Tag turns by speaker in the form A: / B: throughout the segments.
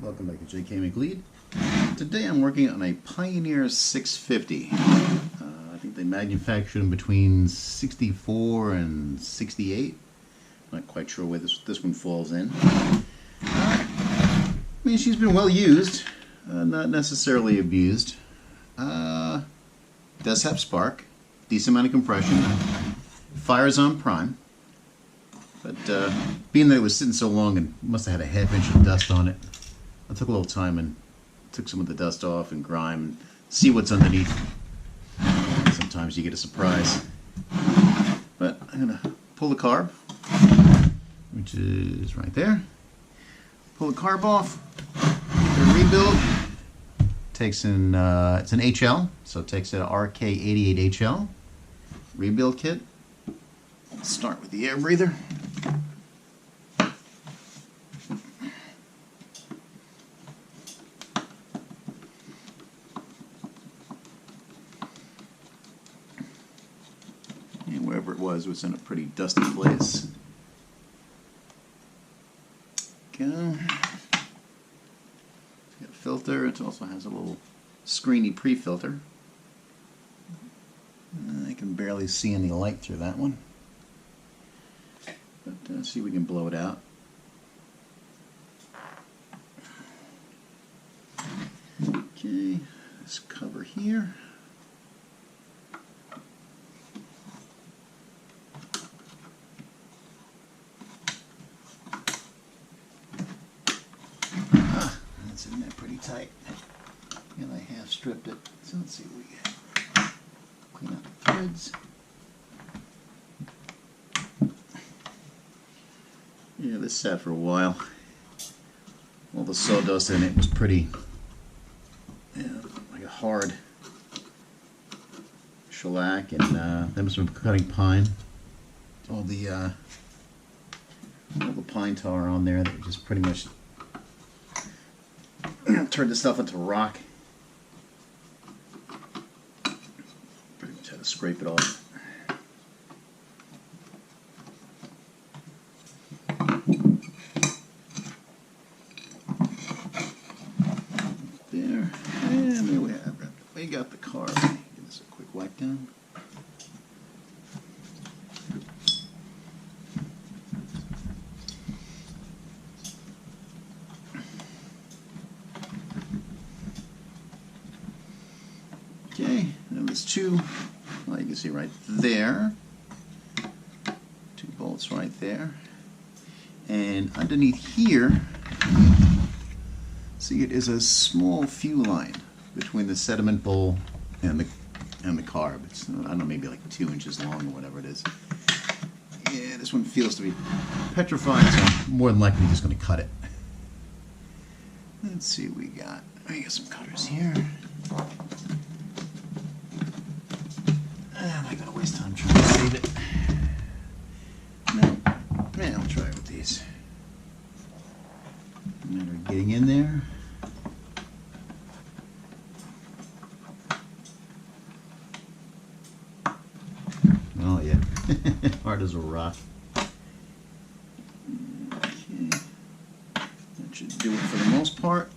A: Welcome back to JK McLeod. Today I'm working on a Pioneer 650. I think they manufactured them between 64 and 68. Not quite sure where this one falls in. I mean, she's been well used, not necessarily abused. Does have spark, decent amount of compression, fires on prime. But being that it was sitting so long and must have had a half-inch of dust on it, I took a little time and took some of the dust off and grime and see what's underneath. Sometimes you get a surprise. But I'm going to pull the carb, which is right there. Pull the carb off. The rebuild takes in, it's an HL, so it takes an RK88 HL rebuild kit. Let's start with the air breather. And wherever it was in a pretty dusty place. Go. It's got a filter. It also has a little screeny pre-filter. I can barely see any light through that one. But see if we can blow it out. Okay, this cover here. That's in there pretty tight. And I half stripped it. So let's see what we get. Clean out the threads. Yeah, this sat for a while. All the sawdust in it was pretty, like a hard shellac, and that must have been cutting pine. All the pine tar on there that just pretty much turned the stuff into rock. Pretty much had to scrape it off. There, and there we have it. We got the carb. Give this a quick wipe down. Okay, and there's two, well, you can see right there, two bolts right there, and underneath here, see, it is a small fuel line between the sediment bowl and the carb. It's, I don't know, maybe like 2 inches long or whatever it is. Yeah, this one feels to be petrified, so I'm more than likely just going to cut it. Let's see what we got. We got some cutters here. I'm not going to waste time trying to save it. No, yeah, I'll try it with these. Matter of getting in there. Oh yeah, hard as a rock. Okay, that should do it for the most part.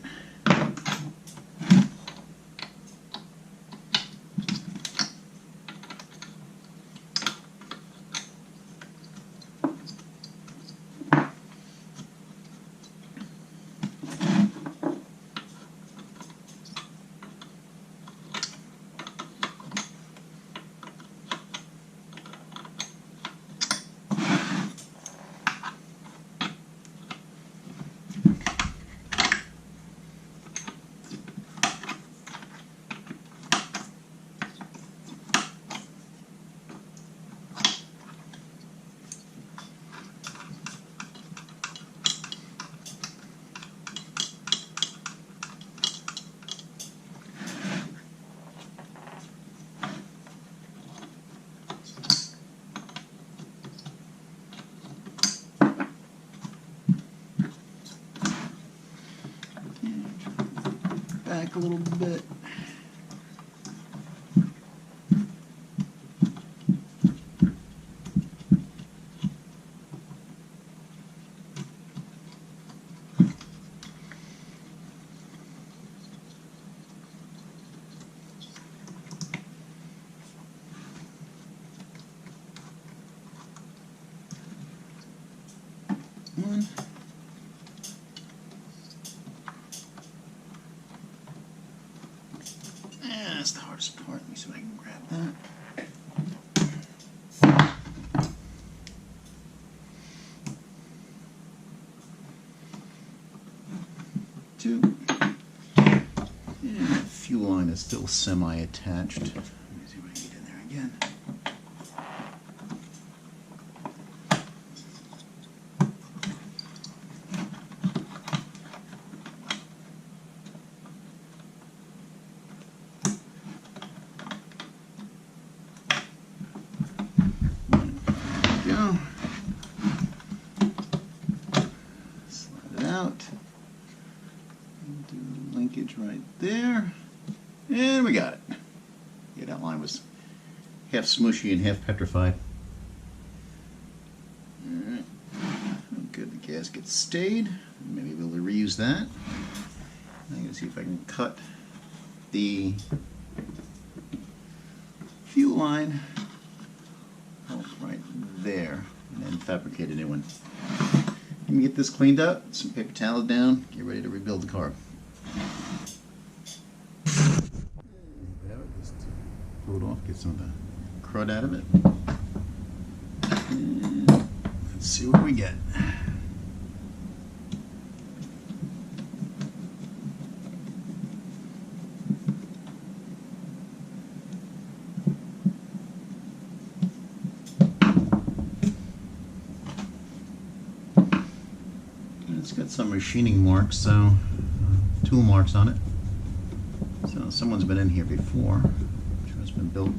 A: Back a little bit. That's the hardest part. Let me see if I can grab that. Two. And that fuel line is still semi-attached. Let me see if I can get in there again. Right there, and we got it. Yeah, that line was half smushy and half petrified. Alright, good, the gasket stayed. Maybe we'll be able to reuse that. I'm going to see if I can cut the fuel line right there and then fabricate a new one. Let me get this cleaned up, some paper towels down, get ready to rebuild the car. Just pull it off, get some of the crud out of it. And let's see what we get. It's got some machining marks, so tool marks on it. So someone's been in here before. I'm sure it's been built,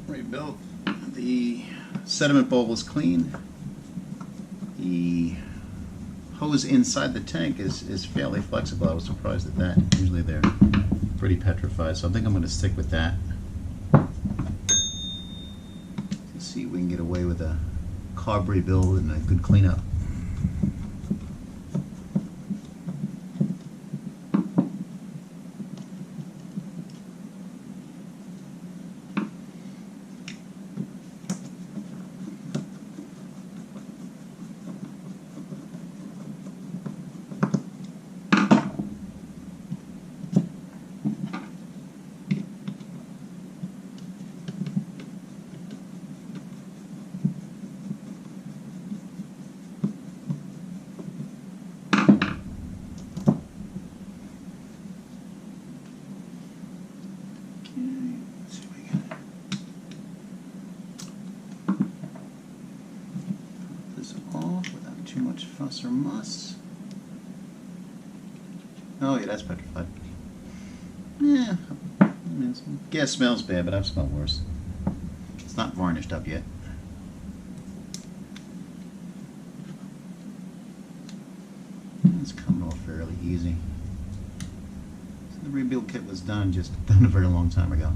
A: rebuilt. The sediment bowl was clean. The hose inside the tank is fairly flexible. I was surprised at that. Usually they're pretty petrified, so I think I'm going to stick with that. Let's see if we can get away with a carb rebuild and a good cleanup. Too much fuss or muss. Oh yeah, that's petrified. Yeah, gas smells bad, but I've smelled worse. It's not varnished up yet. It's coming off fairly easy. So the rebuild kit was done a very long time ago.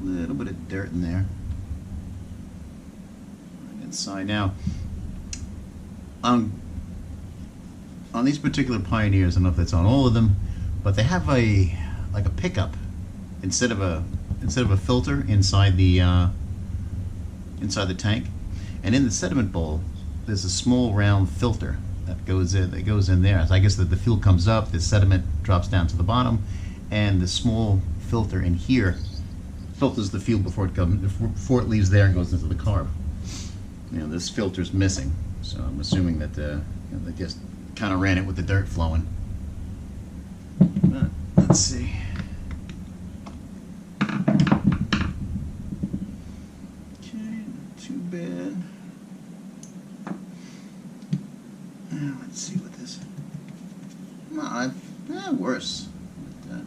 A: A little bit of dirt in there. Right inside now. On these particular Pioneers, I don't know if that's on all of them, but they have a pickup instead of a filter inside the tank, and in the sediment bowl there's a small round filter that goes in there. So I guess that the fuel comes up, the sediment drops down to the bottom, and the small filter in here filters the fuel before it leaves there and goes into the carb. You know, this filter's missing. So I'm assuming that they just kind of ran it with the dirt flowing. But let's see. Okay, not too bad. Now let's see what this. No, worse. But,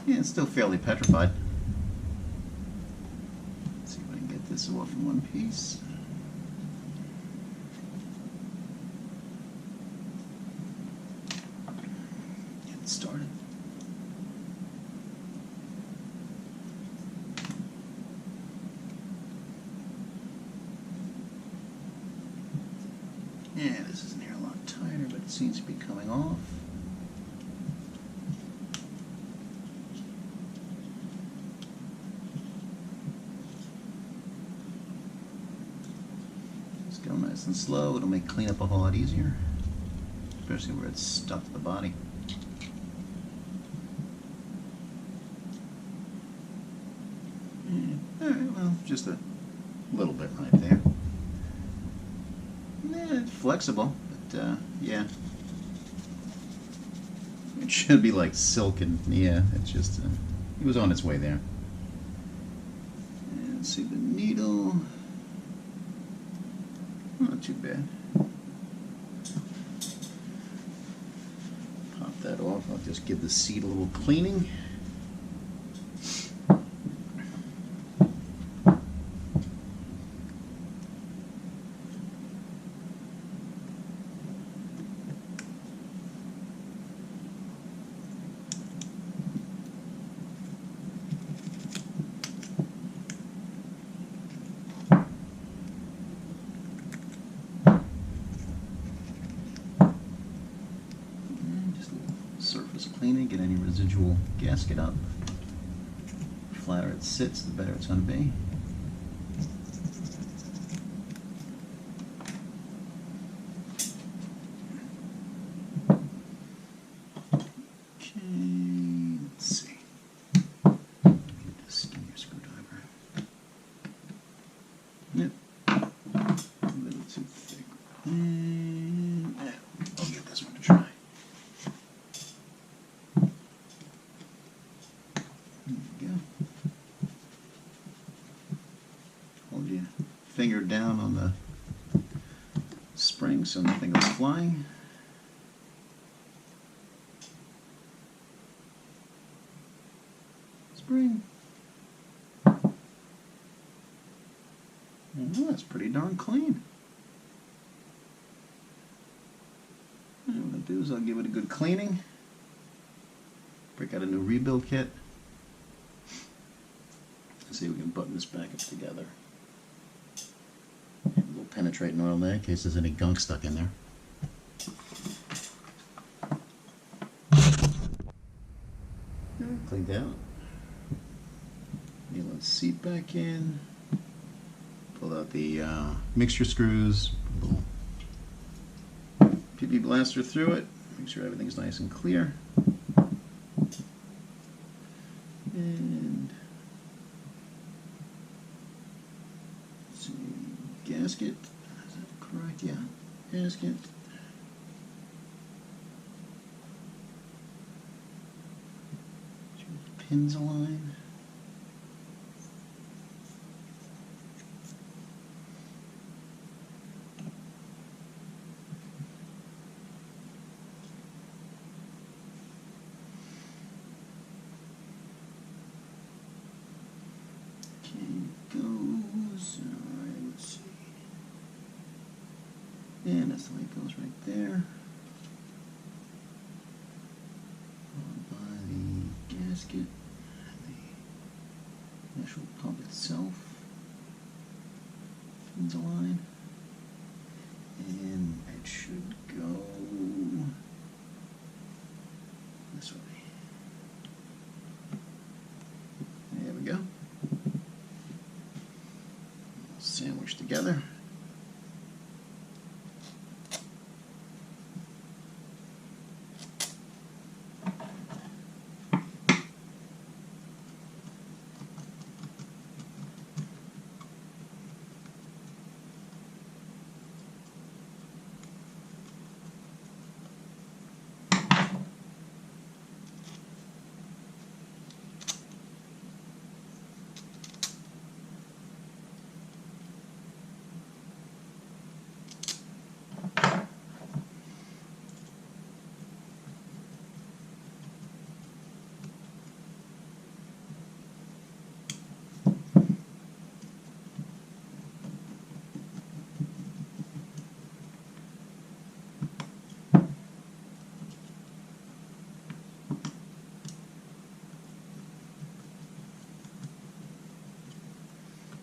A: yeah, it's still fairly petrified. Let's see if I can get this off in one piece. Started. Yeah, this is near a lot tighter, but it seems to be coming off. Just go nice and slow. It'll make cleanup a whole lot easier, especially where it's stuck to the body. Well, just a little bit right there. Yeah, it's flexible, but yeah. It should be like silk, and yeah, it's just, it was on its way there. And see the needle. Not too bad. Pop that off. I'll just give the seat a little cleaning. Surface cleaning, get any residual gasket up. The flatter it sits, the better it's going to be. Okay, let's see. Get this skinnier screwdriver. Yep, a little too thick. And yeah, I'll give this one a try. Hold your finger down on the spring so nothing goes flying. Spring. Oh, that's pretty darn clean. And what I'll do is I'll give it a good cleaning. Break out a new rebuild kit. Let's see if we can button this back up together. A little penetrating oil there in case there's any gunk stuck in there. Cleaned out. Nail the seat back in. Pull out the mixture screws. A little PP blaster through it. Make sure everything's nice and clear. And let's see, gasket. Is that correct? Yeah, gasket. Pins align. Goes. Alright, let's see. And that's the way it goes right there. Followed by the gasket and the actual pump itself. Pins align. And it should go this way. There we go. Sandwich together.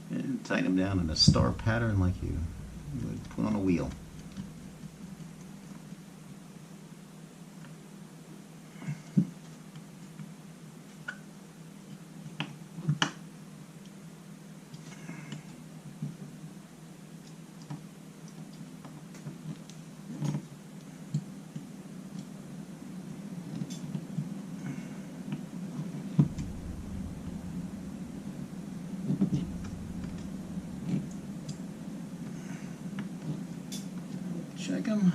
A: And tighten them down in a star pattern like you would put on a wheel. them.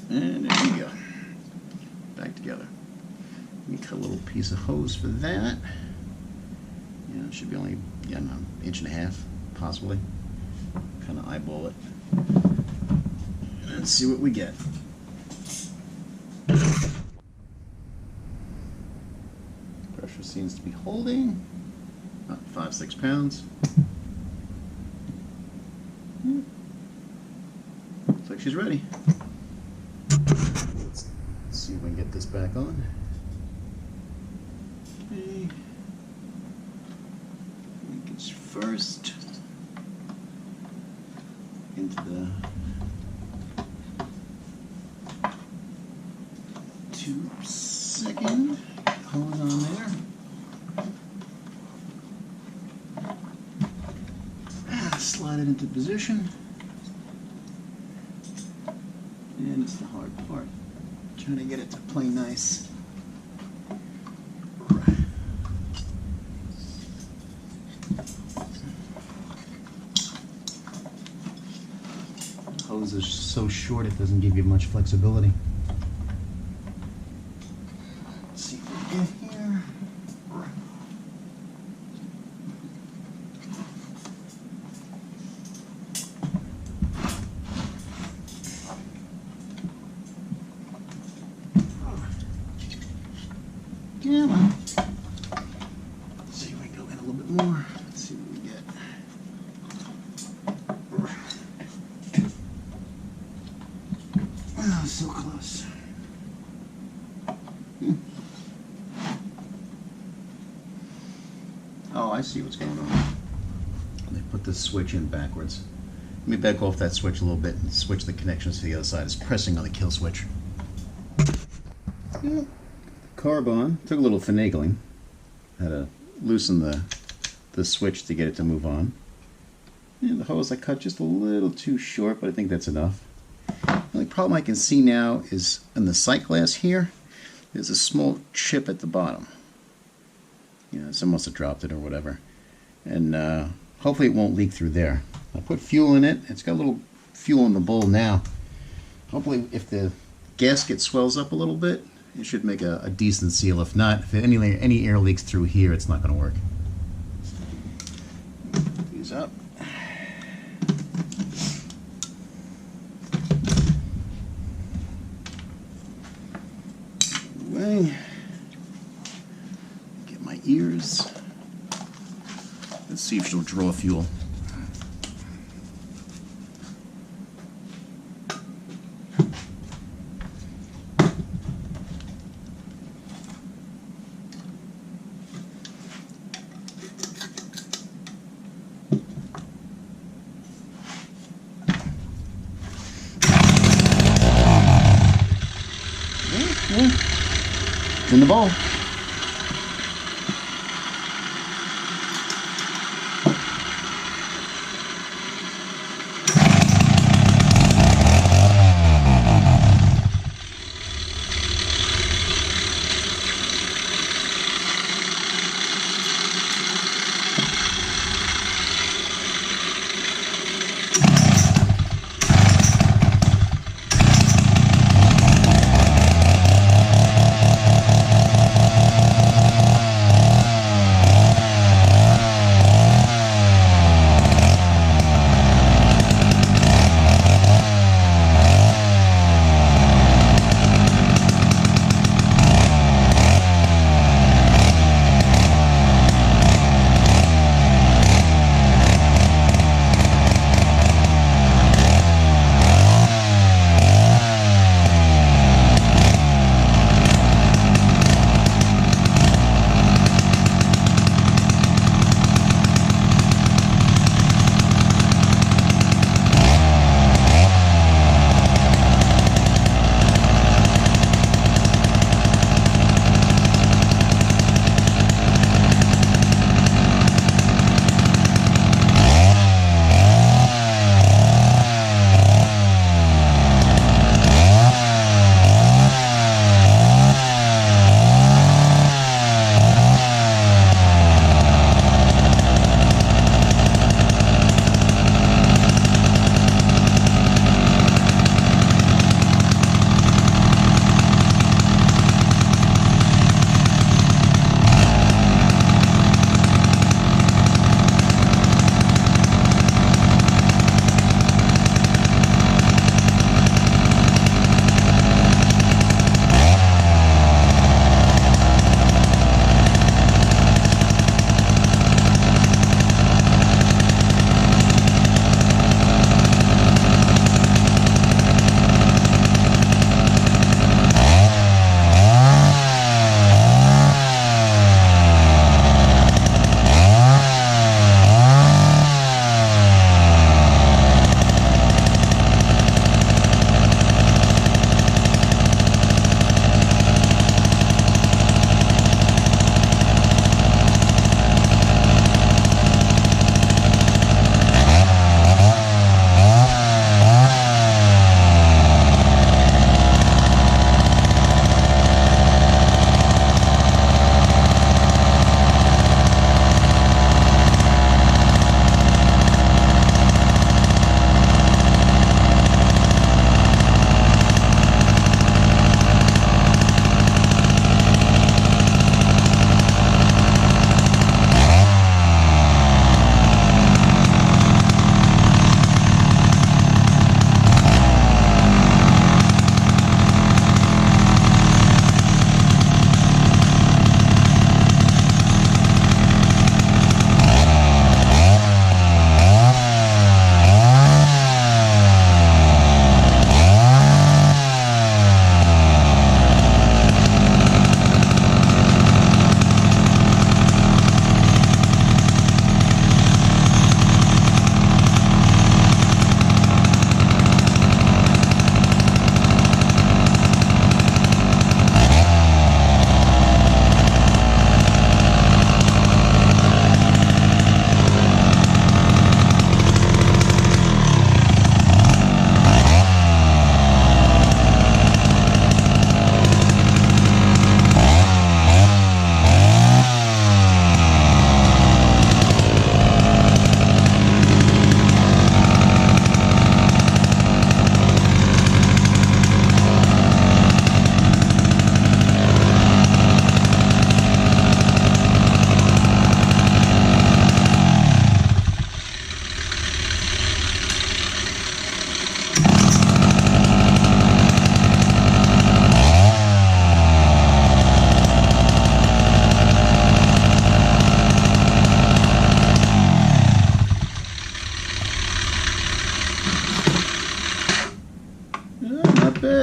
A: And there you go. Back together. Let me cut a little piece of hose for that. Yeah, it should be only, yeah, an inch and a half, possibly. Kind of eyeball it. And let's see what we get. Pressure seems to be holding. About 5-6 pounds. Looks like she's ready. Let's see if we can get this back on. Okay. Linkage first into the tube second. Hose on there. Slide it into position. And it's the hard part. Trying to get it to play nice. The hose is so short it doesn't give you much flexibility. Let's see if we get here. Come on. Let's see if we can go in a little bit more. Let's see what we get. Oh, so close. Oh, I see what's going on. They put the switch in backwards. Let me back off that switch a little bit and switch the connections to the other side. It's pressing on the kill switch. Yeah. Carb on. Took a little finagling. Had to loosen the switch to get it to move on. And the hose I cut just a little too short, but I think that's enough. The only problem I can see now is in the sight glass here, there's a small chip at the bottom. You know, someone must have dropped it or whatever. And hopefully it won't leak through there. I put fuel in it. It's got a little fuel in the bowl now. Hopefully if the gasket swells up a little bit, it should make a decent seal. If not, if any air leaks through here, it's not going to work. Put these up. Away. Get my ears. Let's see if she'll draw fuel. It's in the bowl.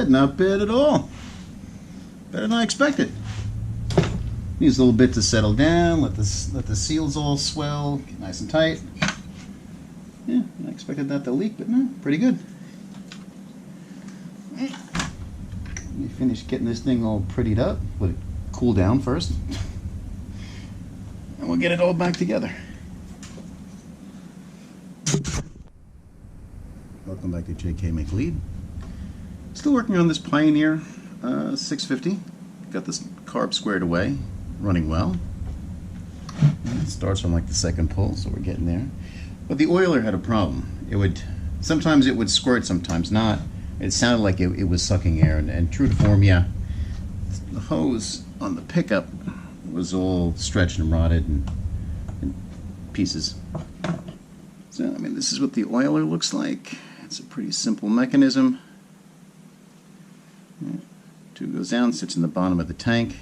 A: not bad at all. Better than I expected. Needs a little bit to settle down, let the seals all swell, get nice and tight. Yeah, I expected that to leak, but no, pretty good. We finished getting this thing all prettied up. Let it cool down first. And we'll get it all back together. Welcome back to JK Make Lead. Still working on this Pioneer 650. Got this carb squared away, running well. And it starts on like the second pull, so we're getting there. But the oiler had a problem. Sometimes it would squirt, sometimes not. It sounded like it was sucking air, and true to form, yeah. The hose on the pickup was all stretched and rotted and in pieces. So, I mean, this is what the oiler looks like. It's a pretty simple mechanism. Tube goes down, sits in the bottom of the tank.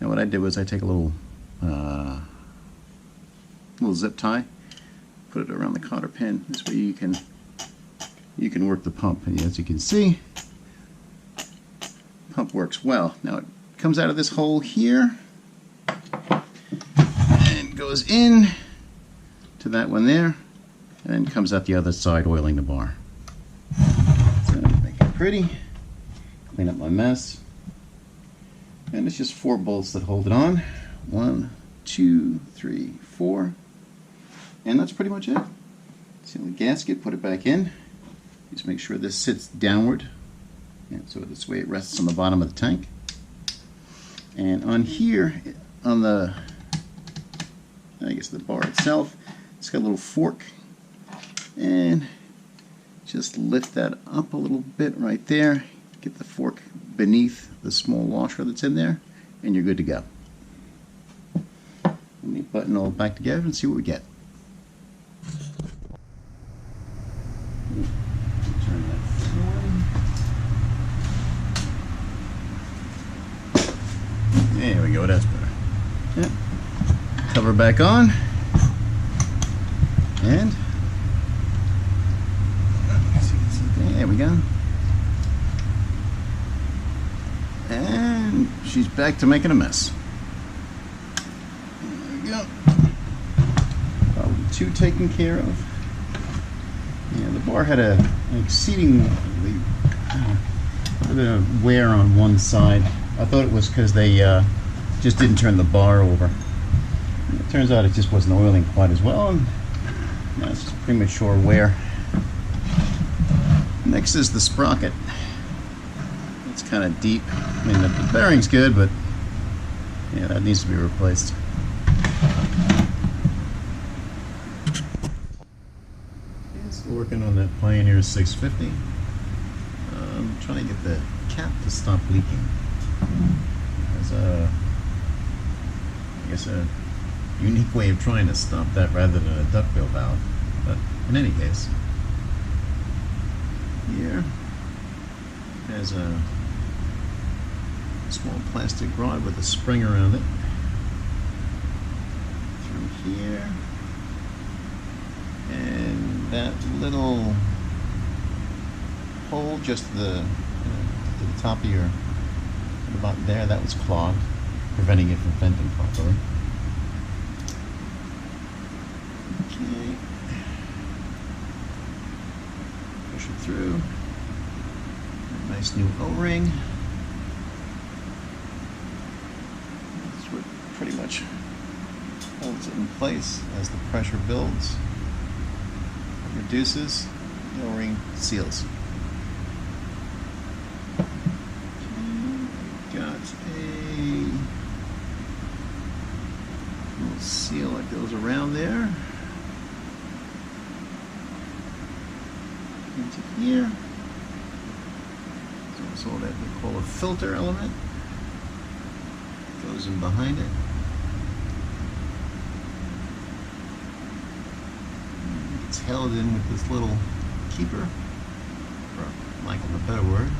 A: Now what I did was I take a little zip tie, put it around the cotter pin. This way you can work the pump. And as you can see, the pump works well. Now it comes out of this hole here and goes in to that one there, and then comes out the other side, oiling the bar. So make it pretty, clean up my mess. And it's just 4 bolts that hold it on. 1, 2, 3, 4. And that's pretty much it. Seal the gasket, put it back in. Just make sure this sits downward. And so this way it rests on the bottom of the tank. And on here, on the bar itself, it's got a little fork. And just lift that up a little bit right there. Get the fork beneath the small washer that's in there, and you're good to go. Let me button all back together and see what we get. Turn that on. There we go, that's better. Yep. Cover back on, and there we go. And she's back to making a mess. There we go. Problem 2 taken care of. Yeah, the bar had an exceedingly bit of wear on one side. I thought it was because they just didn't turn the bar over. And it turns out it just wasn't oiling quite as well, and it's just premature wear. Next is the sprocket. It's kind of deep. I mean, the bearing's good, but yeah, that needs to be replaced. Still working on that Pioneer 650. I'm trying to get the cap to stop leaking. There's I guess a unique way of trying to stop that rather than a duckbill valve. But in any case, here there's a small plastic rod with a spring around it. Through here, and that little hole just to the top of your, about there, that was clogged, preventing it from venting properly. Okay. Push it through. A nice new O-ring. That's what pretty much holds it in place as the pressure builds. It reduces, the O-ring seals. Got a little seal that goes around there into here. There's also what we call a filter element. Goes in behind it. It's held in with this little keeper, for lack of a better word.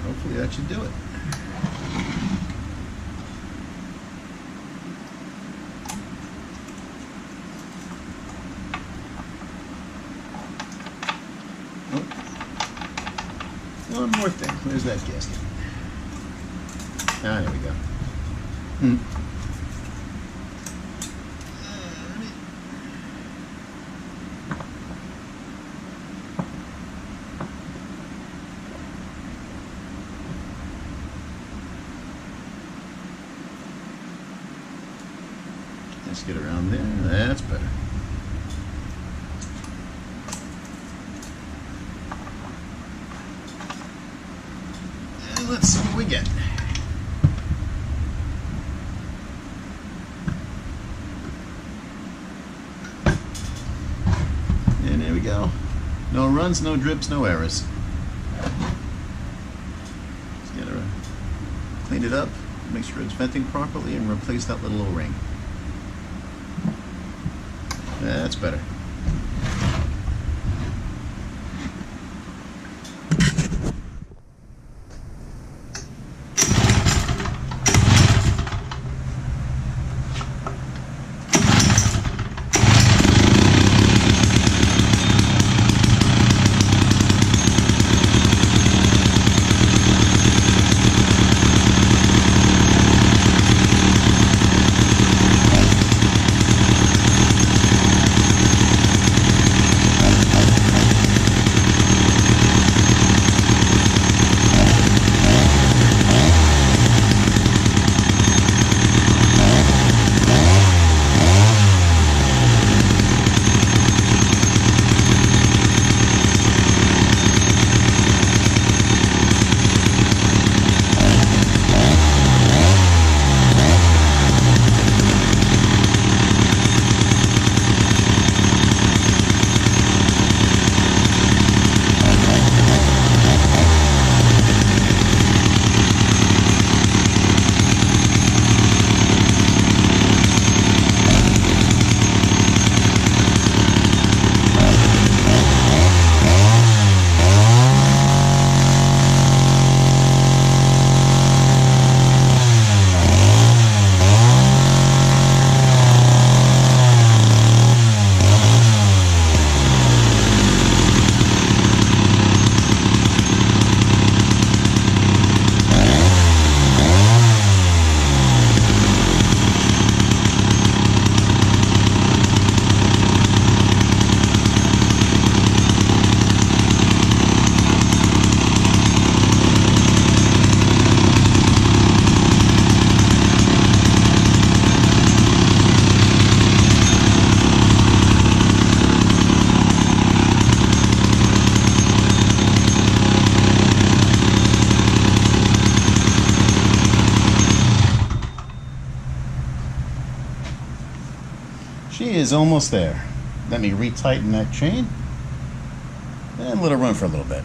A: Hopefully that should do it. One more thing. Where's that gasket? Ah, there we go. Hmm. Let's get around there. That's better. And let's see what we get. And there we go. No runs, no drips, no errors. Just gotta clean it up, make sure it's venting properly, and replace that little O-ring. That's better. She is almost there. Let me retighten that chain and let her run for a little bit.